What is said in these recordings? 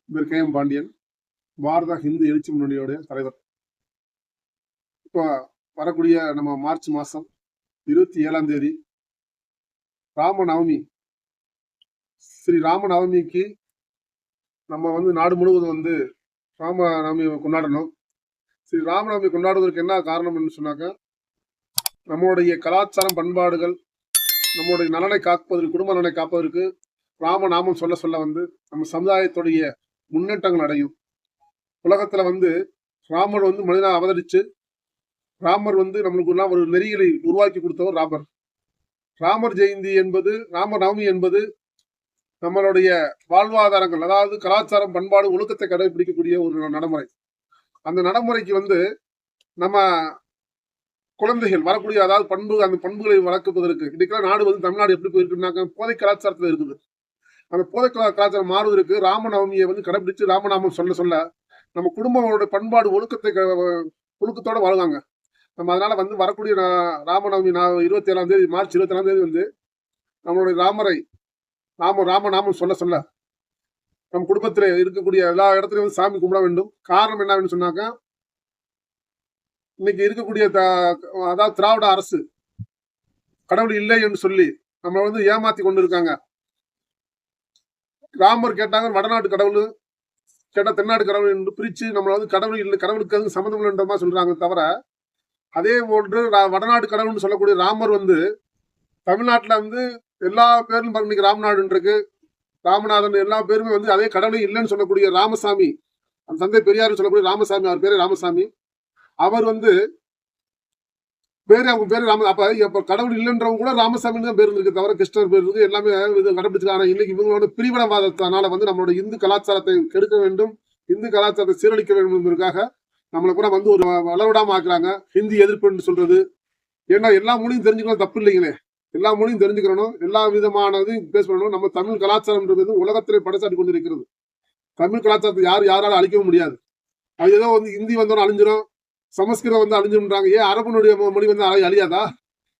இவர் K M Pandian, பாரத ஹிந்து எழுச்சி முன்னணியோடைய தலைவர். இப்போ வரக்கூடிய நம்ம மார்ச் மாசம் 27ஆம் தேதி ராமநவமி. ஸ்ரீ ராமநவமிக்கு நம்ம நாடு முழுவதும் ராமநவமி கொண்டாடணும். ஸ்ரீ ராமநவமி கொண்டாடுவதற்கு என்ன காரணம்னு சொன்னாக்க, நம்மளுடைய கலாச்சாரம் பண்பாடுகள், நம்மளுடைய நலனை காப்பதற்கு, குடும்ப நலனை காப்பதற்கு ராமநாமம் சொல்ல சொல்ல நம்ம சமுதாயத்துடைய முன்னேற்றங்கள் அடையும். உலகத்துல ராமர் மனிதனா அவதரிச்சு, ராமர் நம்மளுக்கு எல்லாம் ஒரு நெறிகளை உருவாக்கி கொடுத்தவர் ராமர். ராமர் ஜெயந்தி என்பது, ராம நவமி என்பது நம்மளுடைய வாழ்வாதாரங்கள், அதாவது கலாச்சாரம் பண்பாடு ஒழுக்கத்தை கடைபிடிக்கக்கூடிய ஒரு நடைமுறை. அந்த நடைமுறைக்கு நம்ம குழந்தைகள் வரக்கூடிய, அதாவது அந்த பண்புகளை வளர்க்குவதற்கு இன்னைக்கெல்லாம் நாடு தமிழ்நாடு எப்படி போயிருக்குன்னாக்க போதை கலாச்சாரத்துல இருக்குது. அந்த போதை கலாச்சாரம் மாறுவதற்கு ராமநவமியை கடைபிடிச்சு ராமநாமம் சொல்ல சொல்ல நம்ம குடும்பங்களோட பண்பாடு ஒழுக்கத்தோட வாழ்வாங்க. நம்ம அதனால வரக்கூடிய ராமநவமி 27ஆம் தேதி, மார்ச் 27ஆம் தேதி நம்மளுடைய ராமநாமம் சொல்ல சொல்ல நம் குடும்பத்துல இருக்கக்கூடிய எல்லா இடத்துலயும் சாமி கும்பிட வேண்டும். காரணம் என்னன்னு சொன்னாக்க, இன்னைக்கு இருக்கக்கூடிய அதாவது திராவிட அரசு கடவுள் இல்லை என்று சொல்லி நம்மள ஏமாத்தி கொண்டு இருக்காங்க. ராமர் கேட்டாங்க வடநாட்டு கடவுள், கேட்டா தென்னாட்டு கடவுள் என்று பிரிச்சு நம்மள கடவுள் இல்லை, கடவுளுக்கு சம்மந்தம் இல்லைன்ற மாதிரி சொல்றாங்க. தவிர அதே போன்று வடநாட்டு கடவுள்னு சொல்லக்கூடிய ராமர் தமிழ்நாட்டுல எல்லா பேரும் இன்னைக்கு ராமநாடுன்னு இருக்கு, ராமநாதன் எல்லா பேருமே அதே கடவுளே இல்லைன்னு சொல்லக்கூடிய ராமசாமி, அந்த தந்தை பெரியார் சொல்லக்கூடிய ராமசாமி, அவர் பேரு ராமசாமி. அவர் பேரு, அவங்க பேரு ராம. அப்ப கடவுள் இல்லைன்றவங்க கூட ராமசாமின்னு தான் பேர் இருக்கு, தவிர கிருஷ்ணர் பேர் இருக்கு, எல்லாமே கடைபிடிச்சிருக்காங்க. இன்னைக்கு இவங்களோட பிரிவினவாதத்தினால நம்ம இந்து கலாச்சாரத்தை கெடுக்க வேண்டும், இந்து கலாச்சாரத்தை சீரழிக்க வேண்டும் என்பதற்காக நம்மளை கூட ஒரு வளவிடாம ஆக்குறாங்க. ஹிந்தி எதிர்ப்புன்னு சொல்றது. ஏன்னா எல்லா மொழியும் தெரிஞ்சுக்கணும், தப்பு இல்லைங்களே. எல்லா மொழியும் தெரிஞ்சுக்கணும், எல்லா விதமானதையும் பேச பண்ணணும். நம்ம தமிழ் கலாச்சாரம்ன்றது உலகத்திலே படைச்சாட்டி கொண்டு இருக்கிறது. தமிழ் கலாச்சாரத்தை யாராலும் அழிக்கவும் முடியாது. அது ஏதோ ஹிந்தி வந்தோன்னு அழிஞ்சிடும், சமஸ்கிருதம் அழிஞ்சுன்றாங்க. ஏன் அரபனுடைய மொழி அழியாதா?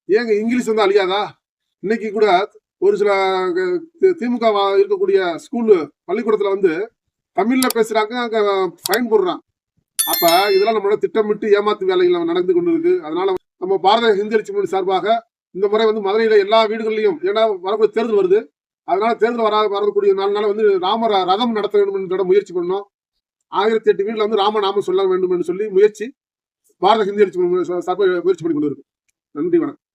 ஏங்க இங்கிலீஷ் அழியாதா? இன்னைக்கு கூட ஒரு சில திமுக இருக்கக்கூடிய ஸ்கூலு பள்ளிக்கூடத்துல தமிழ்ல பேசுறாங்க, அங்க ஃபைன் போடுறான். அப்ப இதெல்லாம் நம்மளோட திட்டமிட்டு ஏமாத்து வேலைகள் நடந்து கொண்டு இருக்கு. அதனால நம்ம பாரத ஹிந்து எழுச்சி முன்னணி சார்பாக இந்த முறை மதுரையில எல்லா வீடுகளிலையும், ஏன்னா வரக்கூடிய தேர்தல் வருது, அதனால தேர்தல் வரக்கூடிய நாள்னால ராமர் ரதம் நடத்த வேண்டும் என்ற முயற்சி பண்ணோம். 1008 வீடுல ராமநாமம் சொல்ல வேண்டும் என்று சொல்லி முயற்சி பாரத ஹிந்தி எழுச்சி சார்பாக முயற்சி பண்ணி கொண்டு இருக்கு. நன்றி, வணக்கம்.